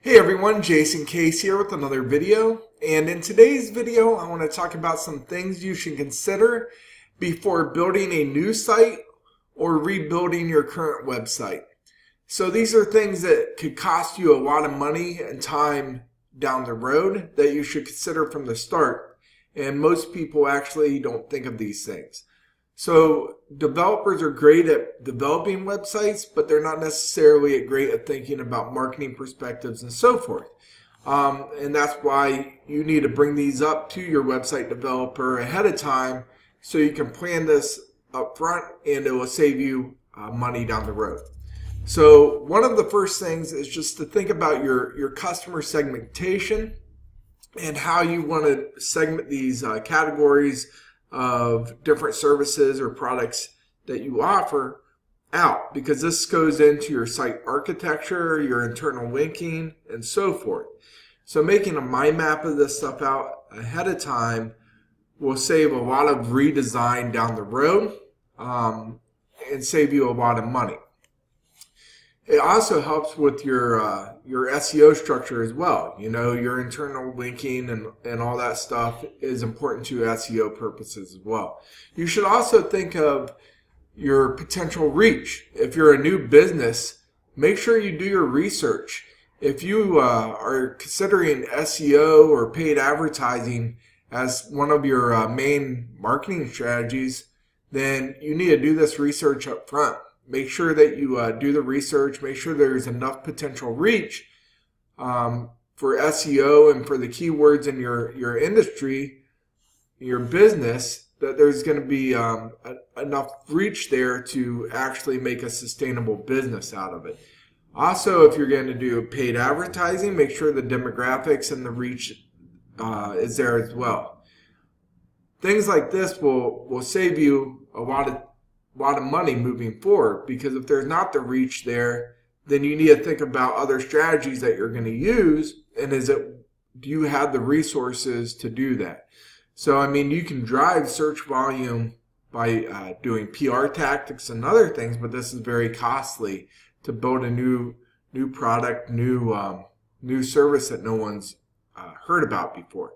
Hey everyone, Jason Case here with another video. And in today's video, I want to talk about some things you should consider before building a new site or rebuilding your current website. So these are things that could cost you a lot of money and time down the road that you should consider from the start. And most people actually don't think of these things. So developers are great at developing websites, but they're not necessarily great at thinking about marketing perspectives and so forth. And that's why you need to bring these up to your website developer ahead of time so you can plan this up front and it will save you money down the road. So one of the first things is just to think about your customer segmentation and how you want to segment these categories of different services or products that you offer out, because this goes into your site architecture, your internal linking, and so forth. So making a mind map of this stuff out ahead of time will save a lot of redesign down the road and save you a lot of money. It also helps with your SEO structure as well. You know, your internal linking and all that stuff is important to SEO purposes as well. You should also think of your potential reach. If you're a new business, make sure you do your research. If you are considering SEO or paid advertising as one of your main marketing strategies, then you need to do this research up front. Make sure that you do the research. Make sure there's enough potential reach for SEO and for the keywords in your industry, your business, that there's going to be enough reach there to actually make a sustainable business out of it. Also, if you're going to do paid advertising, make sure the demographics and the reach is there as well. Things like this will save you a lot of money moving forward, because if there's not the reach there, then you need to think about other strategies that you're going to use, and do you have the resources to do that? So I mean, you can drive search volume by doing PR tactics and other things, but this is very costly to build a new product, new service that no one's heard about before.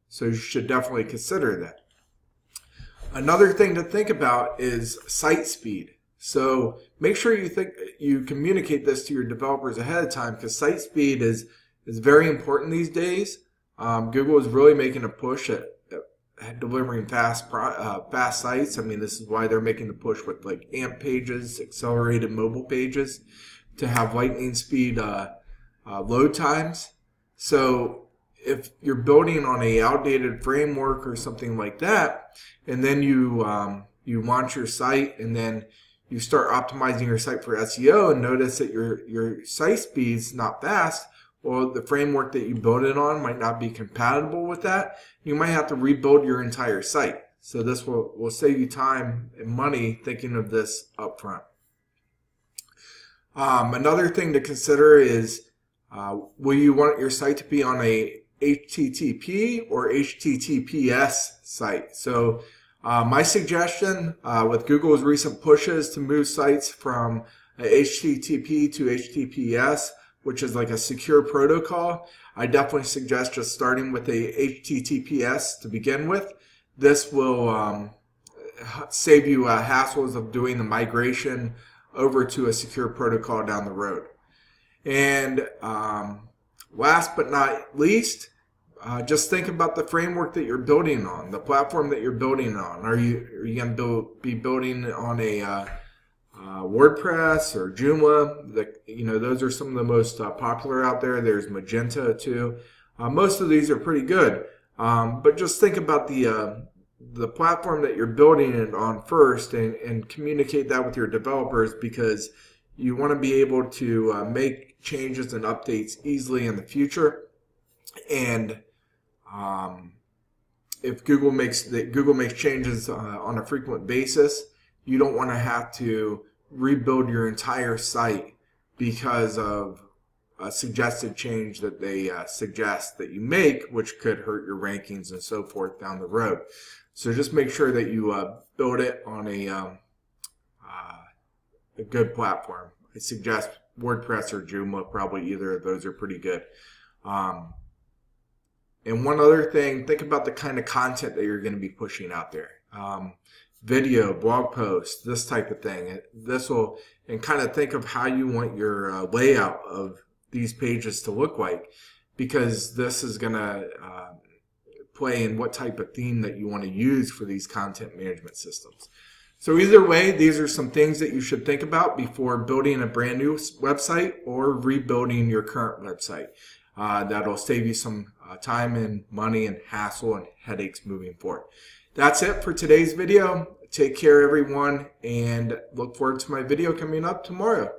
So you should definitely consider that. Another thing to think about is site speed. So make sure you communicate this to your developers ahead of time, because site speed is very important these days. Google is really making a push at delivering fast sites. I mean, this is why they're making the push with like AMP pages, accelerated mobile pages, to have lightning speed load times. So if you're building on a outdated framework or something like that, and then you launch your site and then you start optimizing your site for SEO and notice that your site speed's not fast, well, the framework that you build it on might not be compatible with that. You might have to rebuild your entire site. So this will save you time and money thinking of this up front. Another thing to consider is, will you want your site to be on a HTTP or HTTPS site? So my suggestion with Google's recent pushes to move sites from HTTP to HTTPS, which is like a secure protocol, I definitely suggest just starting with a HTTPS to begin with. This will save you hassles of doing the migration over to a secure protocol down the road. And last but not least, just think about the framework that you're building on, the platform that you're building on. Are you going to be building on a WordPress or Joomla? Those are some of the most popular out there. There's Magento too. Most of these are pretty good, but just think about the platform that you're building it on first, and communicate that with your developers, because you want to be able to make changes and updates easily in the future. And if Google makes changes on a frequent basis, you don't want to have to rebuild your entire site because of a suggested change that they suggest that you make, which could hurt your rankings and so forth down the road. So just make sure that you build it on a good platform. I suggest WordPress or Joomla. Probably either of those are pretty good. And one other thing, think about the kind of content that you're going to be pushing out there. Video, blog posts, this type of thing. And kind of think of how you want your layout of these pages to look like, because this is going to play in what type of theme that you want to use for these content management systems. So either way, these are some things that you should think about before building a brand new website or rebuilding your current website. That'll save you some time and money and hassle and headaches moving forward. That's it for today's video. Take care, everyone, and look forward to my video coming up tomorrow.